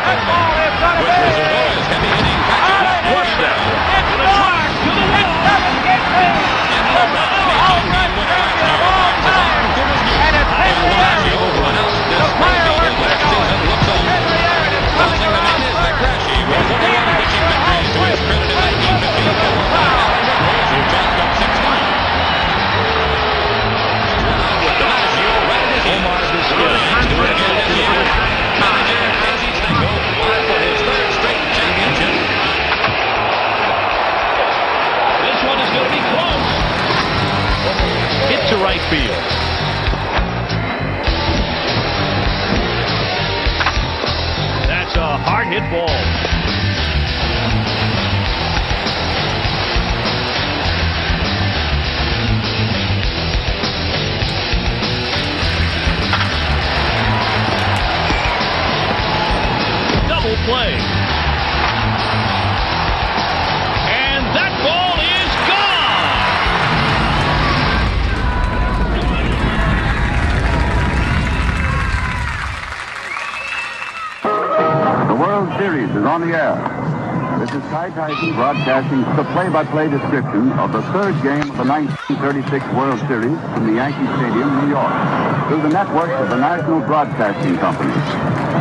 That ball is going to be. What's that? It's marked to the wall. It doesn't get there. Home run champion of all time. And it's Henry Aaron. The fireworks are going. Henry Aaron is coming around third. His team makes the home plate. This one is going to be close. Hit to right field. That's a hard hit ball. Play. And that ball is gone! The World Series is on the air. This is Ty Tyson broadcasting the play-by-play description of the third game of the 1936 World Series from the Yankee Stadium, New York, through the network of the National Broadcasting Company.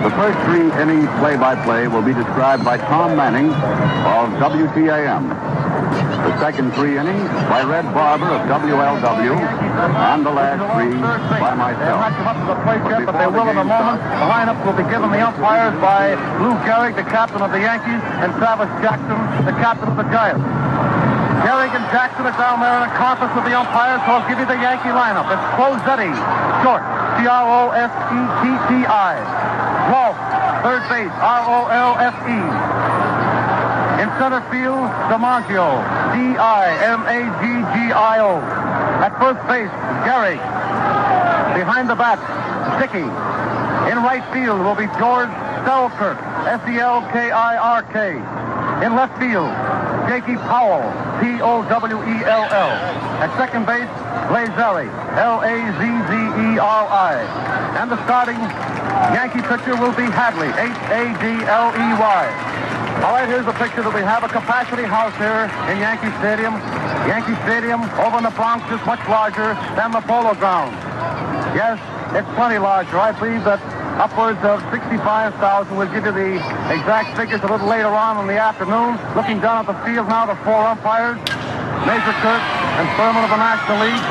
The first 3 innings play-by-play will be described by Tom Manning of WTAM. The second 3 innings by Red Barber of WLW, and the last 3 by myself. They'll not come up to the plate yet, but they will in a moment. The lineup will be given the umpires by Lou Gehrig, the captain of the Yankees, and Travis Jackson, the captain of the Giants. Gehrig and Jackson are down there in a conference with the umpires, so I'll give you the Yankee lineup. It's Crosetti, short, Crossetti. Rolfe, third base, Rolfe. In center field, DiMaggio, Dimaggio. At first base, Gehrig. Behind the bat, Dickey. In right field will be George Selkirk, Selkirk. In left field, Jakey Powell, Powell. At second base, Lazzeri, Lazzeri. And the starting Yankee pitcher will be Hadley, Hadley. All right, here's the picture that we have. A capacity house here in Yankee Stadium. Yankee Stadium over in the Bronx is much larger than the Polo Grounds. Yes, it's plenty larger. I believe that upwards of 65,000. We'll give you the exact figures a little later on in the afternoon. Looking down at the field now, the 4 umpires, Major Kirk and Furman of the National League,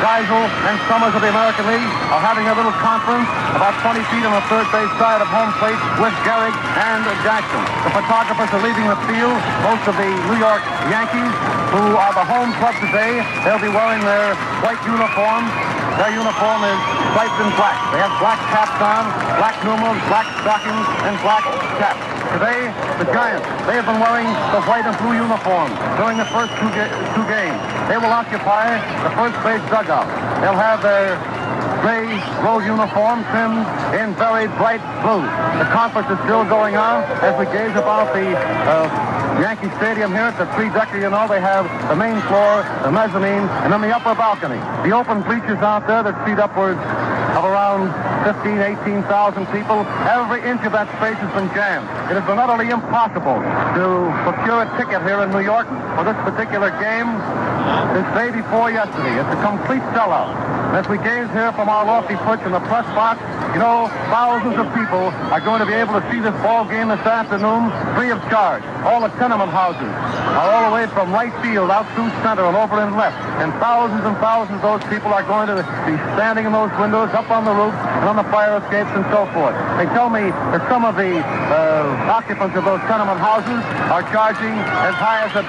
Geisel and Summers of the American League are having a little conference about 20 feet on the third base side of home plate with Gehrig and Jackson. The photographers are leaving the field. Most of the New York Yankees, who are the home club today, they'll be wearing their white uniforms. Their uniform is striped in black. They have black caps on, black numerals, black stockings, and black caps. Today, the Giants, they have been wearing the white and blue uniform during the first two games. They will occupy the first base dugout. They'll have their gray road uniform trimmed in very bright blue. The conference is still going on as we gaze about the Yankee Stadium here at the three-decker. You know, they have the main floor, the mezzanine, and then the upper balcony. The open bleachers out there that seat upwards of around 15,000, 18,000 people. Every inch of that space has been jammed. It has been utterly impossible to procure a ticket here in New York for this particular game this day before yesterday. It's a complete sellout. As we gaze here from our lofty perch in the press box, you know, thousands of people are going to be able to see this ball game this afternoon free of charge. All the tenement houses are all the way from right field out through center and over and left. And thousands of those people are going to be standing in those windows, up on the roof, and on the fire escapes and so forth. They tell me that some of the occupants of those tenement houses are charging as high as $1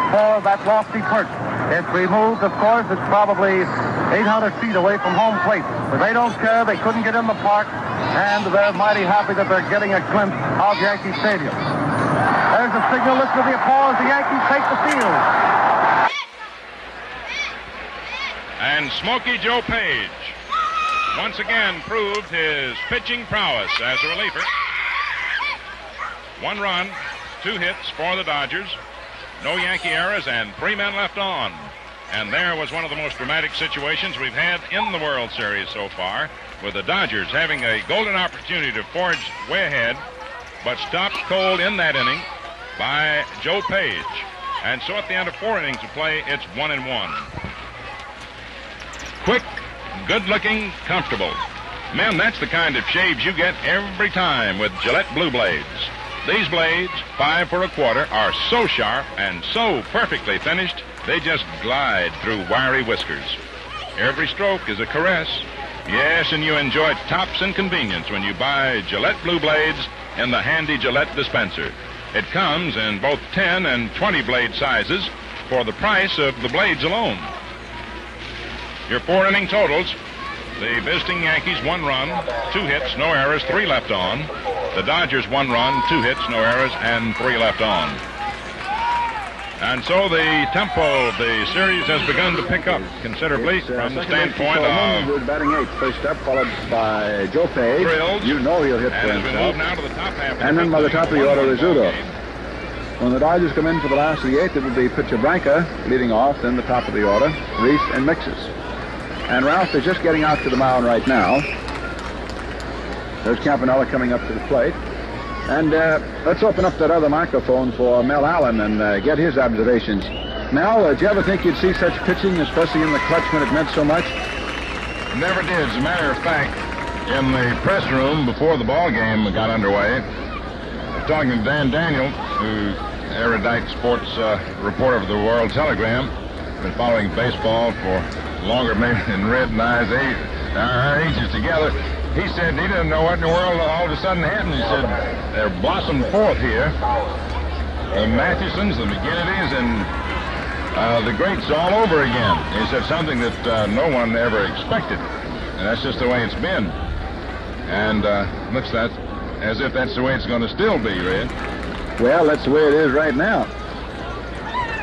for that lofty perch. It's removed, of course. It's probably 800 feet away from home plate. But they don't care. They couldn't get in the park. And they're mighty happy that they're getting a glimpse of Yankee Stadium. There's a signal. Listen to the applause. The Yankees take the field. And Smokey Joe Page once again proved his pitching prowess as a reliever. 1 run, 2 hits for the Dodgers. No Yankee errors and 3 men left on. And there was one of the most dramatic situations we've had in the World Series so far, with the Dodgers having a golden opportunity to forge way ahead but stopped cold in that inning by Joe Page. And so at the end of 4 innings of play, it's 1-1. Quick, good-looking, comfortable. Men, that's the kind of shaves you get every time with Gillette Blue Blades. These blades, 5 for a quarter, are so sharp and so perfectly finished, they just glide through wiry whiskers. Every stroke is a caress. Yes, and you enjoy tops and convenience when you buy Gillette Blue Blades in the handy Gillette dispenser. It comes in both 10 and 20 blade sizes for the price of the blades alone. Your 4 inning totals: the visiting Yankees 1 run, 2 hits, no errors, 3 left on. The Dodgers 1 run, 2 hits, no errors, and 3 left on. And so the tempo of the series has begun to pick up considerably from the standpoint of batting 8th, first up, followed by Joe Page. Thrills. You know he'll hit for And as we himself. move now to the top half, And then by the top of the order, Rizzuto. game. When the Dodgers come in for the last of the 8th, it will be pitcher Branca leading off, then the top of the order, Reese and Mixes. And Ralph is just getting out to the mound right now. There's Campanella coming up to the plate. And let's open up that other microphone for Mel Allen and get his observations. Mel, did you ever think you'd see such pitching, especially in the clutch when it meant so much? Never did. As a matter of fact, in the press room before the ball game got underway, talking to Dan Daniel, who's erudite sports reporter for the World Telegram, been following baseball for longer maybe than Red and our ages together. He said he didn't know what in the world all of a sudden happened. He said they're blossomed forth here. The Mathesons, the McGinnitys, and the greats all over again. He said something that no one ever expected. And that's just the way it's been. And looks as if that's the way it's going to still be, Red. Well, that's the way it is right now.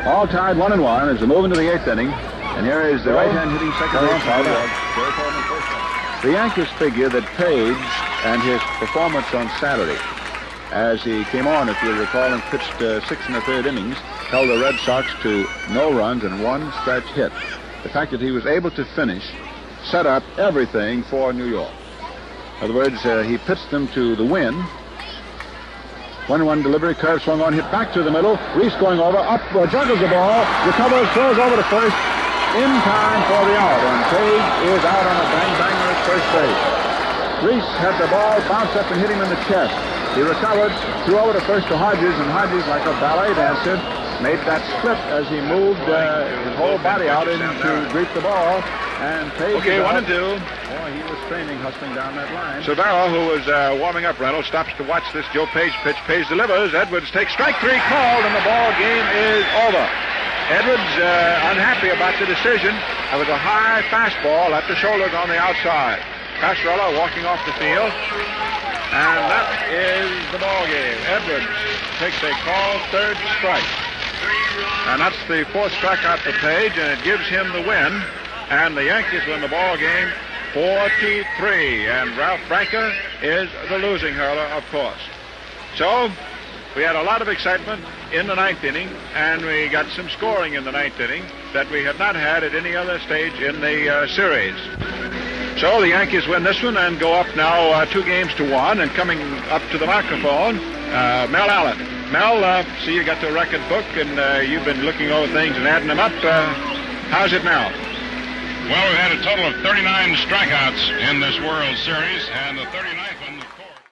All tied 1-1 as we move into the 8th inning. And here is the right-hand hitting second base. The Yankees figure that Page and his performance on Saturday, as he came on, if you'll recall, and pitched 6 1/3 innings, held the Red Sox to no runs and 1 stretch hit. The fact that he was able to finish set up everything for New York. In other words, he pitched them to the win. 1-1 delivery, curve swung on, hit back to the middle. Reese going over, up, juggles the ball, recovers, throws over to first, in time for the out, and Page is out on a bang-banger at first base. Reese had the ball, bounced up and hit him in the chest. He recovered, threw over to first to Hodges, and Hodges, like a ballet dancer, made that split as he moved his whole body out in to greet the ball. And Page, Okay, 1-2. Boy, he was training, hustling down that line. Silvero, who was warming up, Reynolds, stops to watch this Joe Page pitch. Page delivers. Edwards takes strike 3 called, and the ball game is over. Edwards unhappy about the decision. There was a high fastball at the shoulders on the outside. Pastorella walking off the field. And that is the ball game. Edwards takes a called 3rd strike. And that's the 4th strikeout for Page, and it gives him the win. And the Yankees win the ball game 4-3. And Ralph Branca is the losing hurler, of course. So we had a lot of excitement in the 9th inning, and we got some scoring in the 9th inning that we have not had at any other stage in the series. So the Yankees win this one and go up now 2-1, and coming up to the microphone, Mel Allen. Mel, see you got the record book, and you've been looking over things and adding them up. How's it now? Well, we've had a total of 39 strikeouts in this World Series, and the 39th one